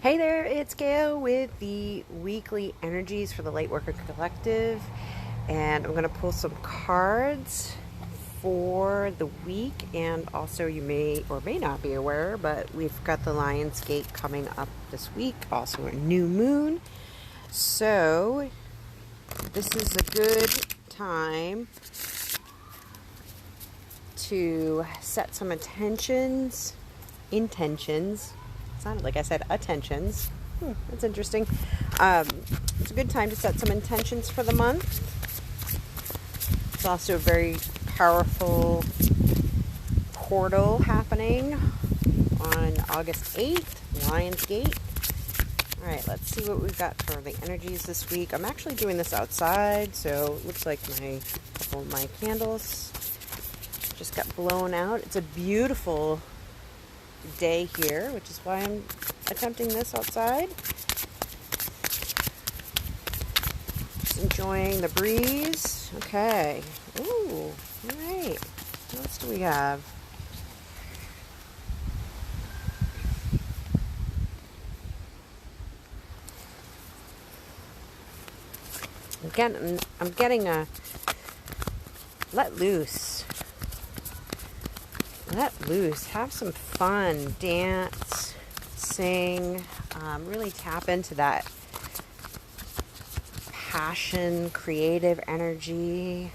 Hey there, it's Gail with the weekly energies for the Lightworker Collective, and I'm going to pull some cards for the week. And also, you may or may not be aware, but we've got the Lion's Gate coming up this week, also a new moon. So, this is a good time to set some intentions. Sounded like I said attentions. That's interesting. It's a good time to set some intentions for the month. It's also a very powerful portal happening on August 8th, Lion's Gate. All right, let's see what we've got for the energies this week. I'm actually doing this outside, so it looks like a couple of my candles just got blown out. It's a beautiful day here, which is why I'm attempting this outside. Just enjoying the breeze. Okay. Ooh, all right. What else do we have? Again, I'm getting a let loose. Let loose, have some fun, dance, sing, really tap into that passion, creative energy,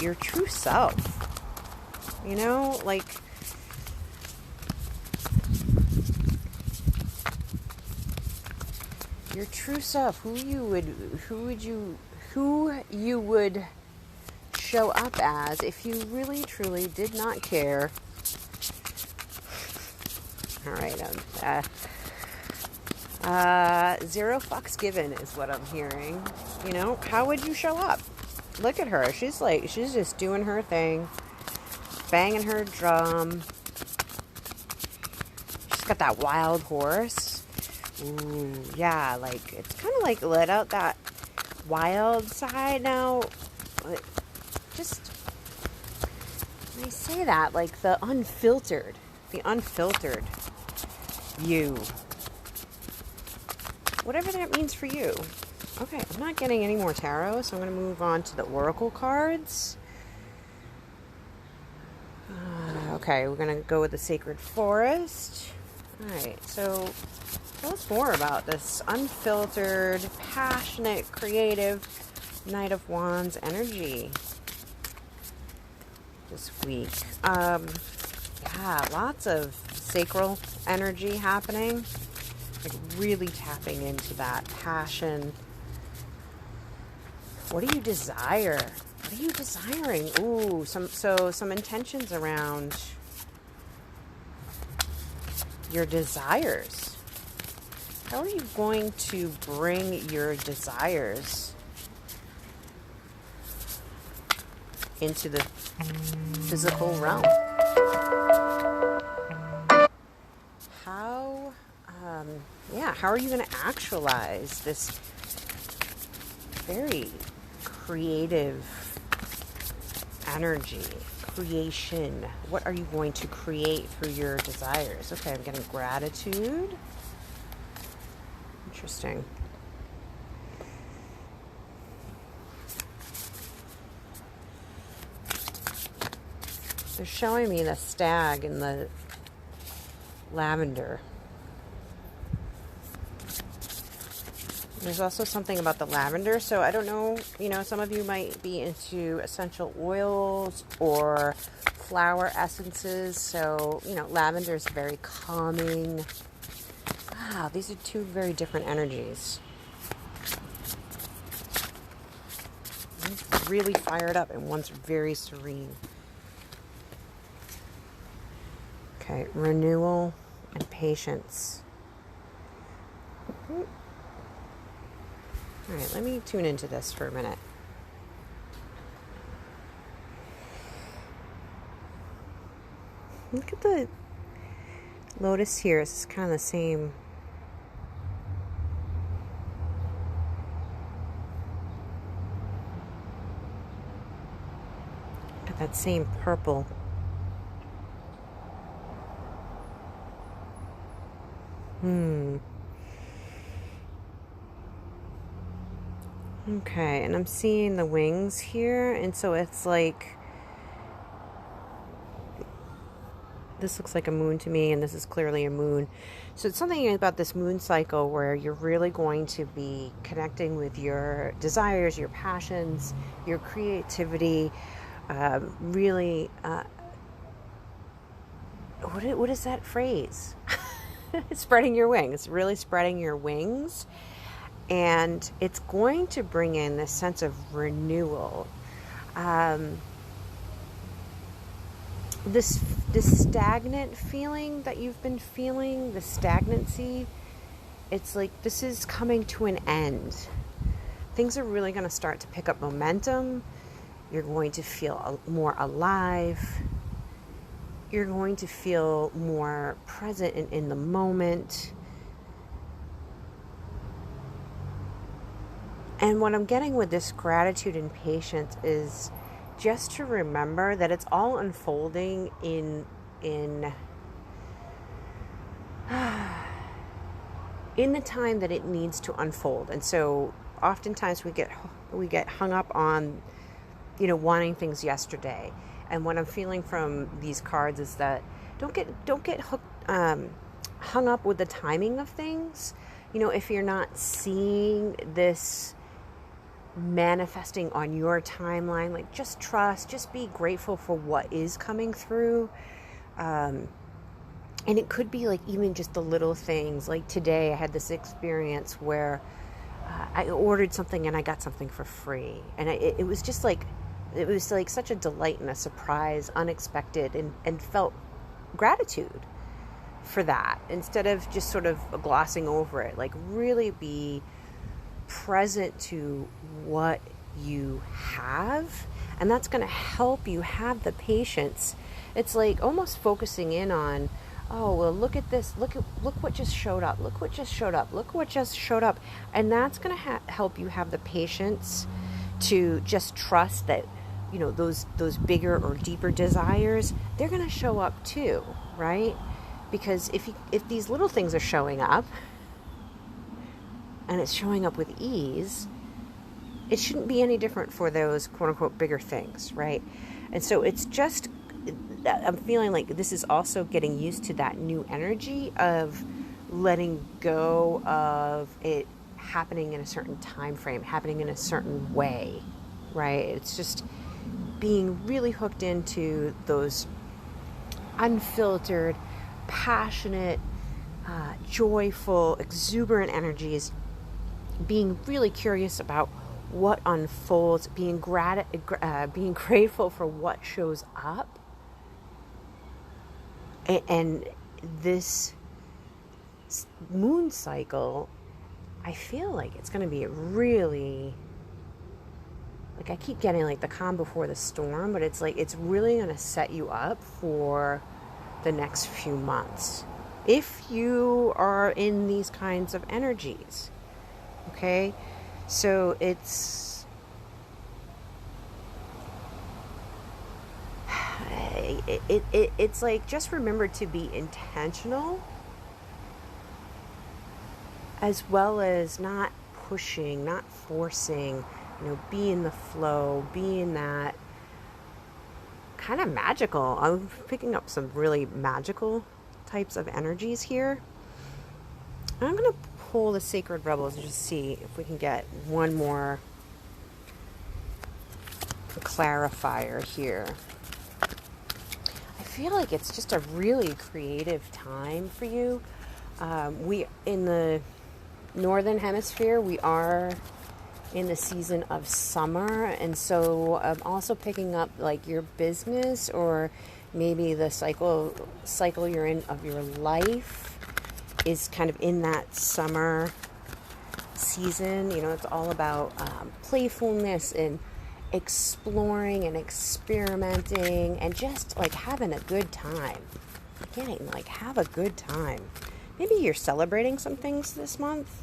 your true self, like your true self, who you would show up as if you really truly did not care. All right, zero fucks given is what I'm hearing. How would you show up? Look at her. She's just doing her thing, banging her drum. She's got that wild horse. Ooh, yeah, it's kind of like let out that wild side now. Just, when I say that, like the unfiltered you. Whatever that means for you. Okay, I'm not getting any more tarot, so I'm going to move on to the oracle cards. Okay, we're going to go with the sacred forest. Alright, so tell us more about this unfiltered, passionate, creative Knight of Wands energy this week. Yeah, lots of sacral energy happening, like really tapping into that passion. What do you desire? What are you desiring? Ooh, some intentions around your desires. How are you going to bring your desires into the physical realm? How are you going to actualize this very creative energy, creation? What are you going to create through your desires? Okay, I'm getting gratitude. Interesting. They're showing me the stag and the lavender. There's also something about the lavender. So I don't know, some of you might be into essential oils or flower essences. So, lavender is very calming. Wow, these are two very different energies. One's really fired up and one's very serene. Okay, renewal and patience. All right, let me tune into this for a minute. Look at the lotus here. It's kind of the same. Got that same purple. Okay, and I'm seeing the wings here, and so it's like, this looks like a moon to me, and this is clearly a moon. So it's something about this moon cycle where you're really going to be connecting with your desires, your passions, your creativity, really, what is that phrase? Spreading your wings, really spreading your wings. And it's going to bring in this sense of renewal. This stagnant feeling that you've been feeling, the stagnancy, it's like this is coming to an end. Things are really going to start to pick up momentum. You're going to feel more alive. You're going to feel more present in the moment. And what I'm getting with this gratitude and patience is just to remember that it's all unfolding in the time that it needs to unfold. And so oftentimes we get hung up on, wanting things yesterday. And what I'm feeling from these cards is that don't get hung up with the timing of things. If you're not seeing this manifesting on your timeline, like just trust, just be grateful for what is coming through. And it could be like even just the little things. Like today I had this experience where I ordered something and I got something for free, and it was just like, it was like such a delight and a surprise, unexpected, and felt gratitude for that, instead of just sort of glossing over it. Like really be present to what you have, and that's going to help you have the patience. It's like almost focusing in on, oh, well, look at this, look what just showed up, look what just showed up, look what just showed up. And that's going to help you have the patience to just trust that, those bigger or deeper desires, they're going to show up too, right? Because if these little things are showing up, and it's showing up with ease, it shouldn't be any different for those quote unquote bigger things, right? And so it's just, I'm feeling like this is also getting used to that new energy of letting go of it happening in a certain time frame, happening in a certain way, right? It's just being really hooked into those unfiltered, passionate, joyful, exuberant energies, being really curious about what unfolds, being grateful for what shows up. And this moon cycle, I feel like it's going to be really, like I keep getting like the calm before the storm, but it's like it's really going to set you up for the next few months if you are in these kinds of energies. Okay, so it's like, just remember to be intentional, as well as not pushing, not forcing, be in the flow, be in that kind of magical. I'm picking up some really magical types of energies here. And I'm going to pull the Sacred Rebels and just see if we can get one more clarifier here. I feel like it's just a really creative time for you. We, in the Northern Hemisphere, we are in the season of summer, and so I'm also picking up like your business, or maybe the cycle you're in of your life is kind of in that summer season. It's all about playfulness and exploring and experimenting and just like having a good time. Again, like have a good time. Maybe you're celebrating some things this month.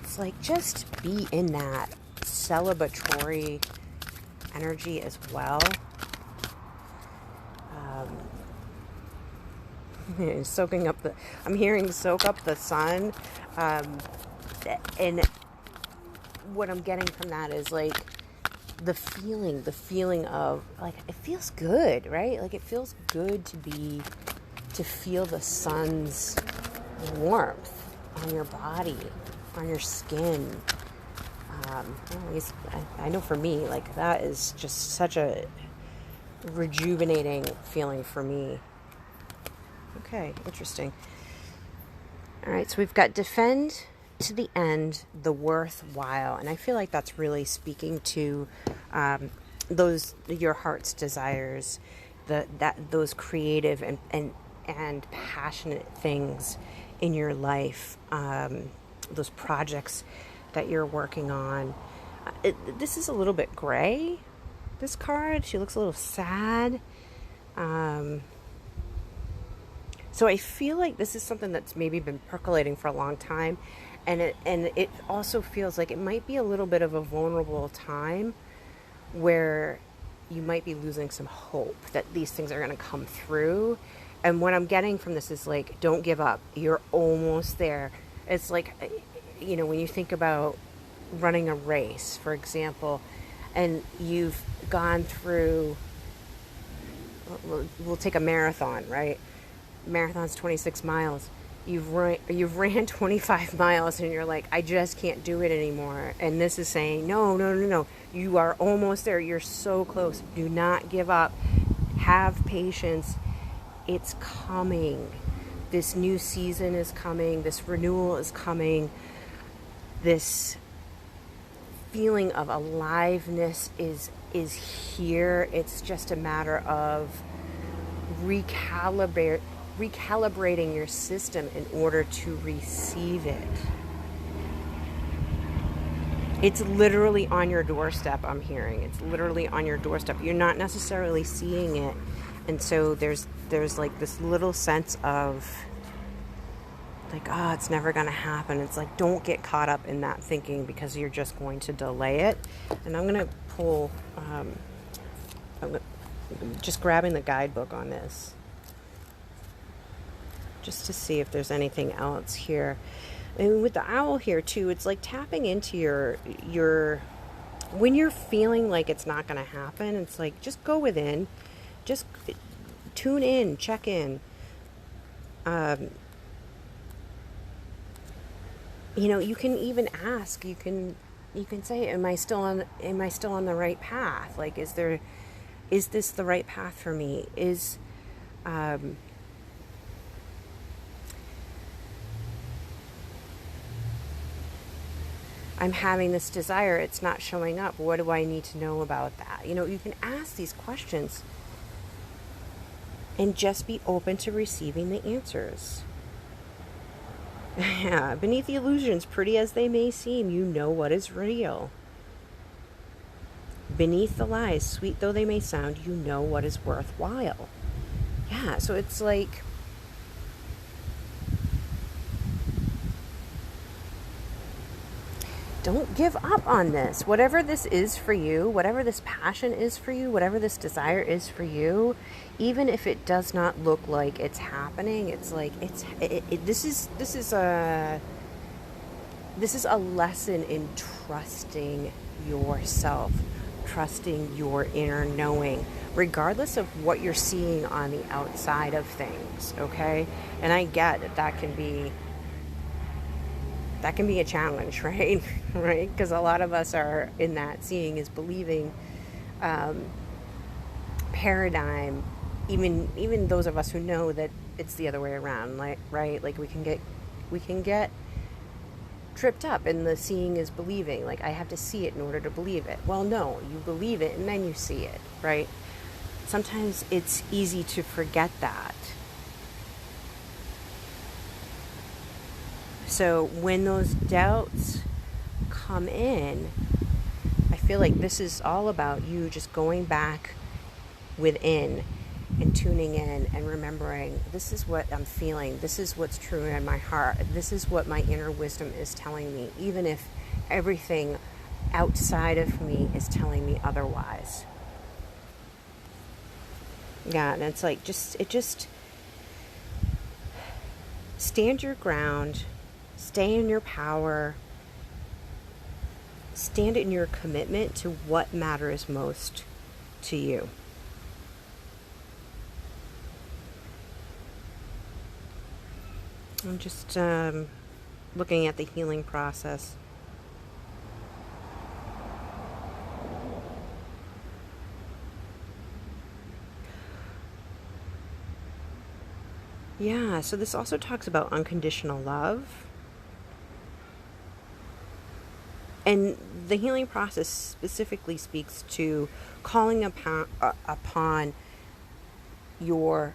It's like just be in that celebratory energy as well. soaking up I'm hearing soak up the sun. And what I'm getting from that is like the feeling of like, it feels good, right? Like it feels good to feel the sun's warmth on your body, on your skin. I know for me, like that is just such a rejuvenating feeling for me. Okay, interesting. All right, so we've got defend to the end, the worthwhile, and I feel like that's really speaking to your heart's desires, those creative and passionate things in your life, those projects that you're working on. This is a little bit gray, this card. She looks a little sad. So I feel like this is something that's maybe been percolating for a long time. And it also feels like it might be a little bit of a vulnerable time where you might be losing some hope that these things are going to come through. And what I'm getting from this is like, don't give up. You're almost there. It's like, when you think about running a race, for example, and you've gone through, we'll take a marathon, right? Marathon's 26 miles. You've ran 25 miles and you're like, I just can't do it anymore. And this is saying, no. You are almost there. You're so close. Do not give up. Have patience. It's coming. This new season is coming. This renewal is coming. This feeling of aliveness is here. It's just a matter of recalibrating your system in order to receive it. It's literally on your doorstep, I'm hearing. It's literally on your doorstep. You're not necessarily seeing it. And so there's like this little sense of like, it's never going to happen. It's like, don't get caught up in that thinking because you're just going to delay it. And I'm going to pull, I'm just grabbing the guidebook on this, just to see if there's anything else here. And with the owl here too, it's like tapping into your when you're feeling like it's not going to happen, it's like, just go within, just tune in, check in. You can even ask, you can say, am I still on the right path? Like, is this the right path for me? I'm having this desire, it's not showing up. What do I need to know about that? You can ask these questions and just be open to receiving the answers. Yeah, beneath the illusions, pretty as they may seem, you know what is real. Beneath the lies, sweet though they may sound, you know what is worthwhile. Yeah, so it's like, don't give up on this. Whatever this is for you, whatever this passion is for you, whatever this desire is for you, even if it does not look like it's happening, it's like this is a lesson in trusting yourself, trusting your inner knowing, regardless of what you're seeing on the outside of things. Okay, and I get that can be a challenge, right? Right? Because a lot of us are in that seeing is believing paradigm. Even those of us who know that it's the other way around, like, right? Like we can get tripped up in the seeing is believing. Like, I have to see it in order to believe it. Well, no, you believe it and then you see it, right? Sometimes it's easy to forget that. So when those doubts come in, I feel like this is all about you just going back within and tuning in and remembering, this is what I'm feeling. This is what's true in my heart. This is what my inner wisdom is telling me, even if everything outside of me is telling me otherwise. Yeah, and it's like, stand your ground, stay in your power, stand in your commitment to what matters most to you. I'm just looking at the healing process. Yeah, so this also talks about unconditional love. And the healing process specifically speaks to calling upon your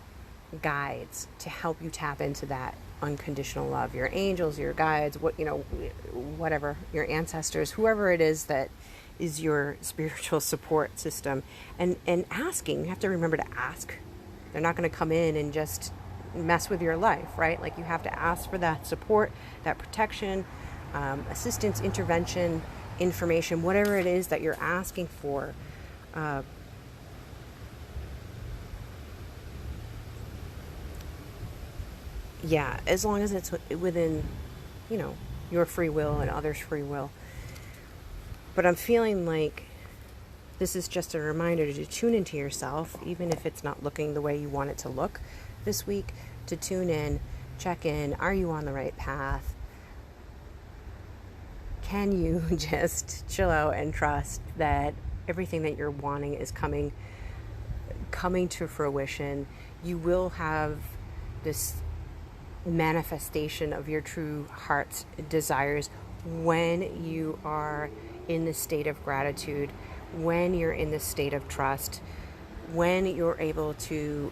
guides to help you tap into that unconditional love. Your angels, your guides, whatever, your ancestors, whoever it is that is your spiritual support system. And asking, you have to remember to ask. They're not going to come in and just mess with your life, right? Like, you have to ask for that support, that protection, assistance, intervention, information, whatever it is that you're asking for. Yeah, as long as it's within, your free will and others' free will. But I'm feeling like this is just a reminder to tune into yourself, even if it's not looking the way you want it to look this week, to tune in, check in. Are you on the right path? Can you just chill out and trust that everything that you're wanting is coming to fruition? You will have this manifestation of your true heart's desires when you are in the state of gratitude, when you're in the state of trust, when you're able to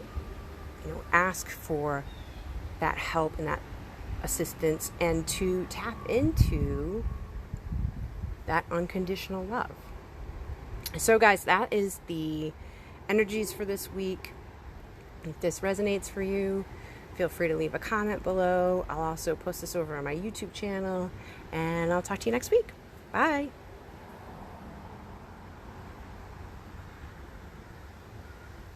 ask for that help and that assistance, and to tap into that unconditional love. So guys, that is the energies for this week. If this resonates for you, feel free to leave a comment below. I'll also post this over on my YouTube channel, and I'll talk to you next week. Bye.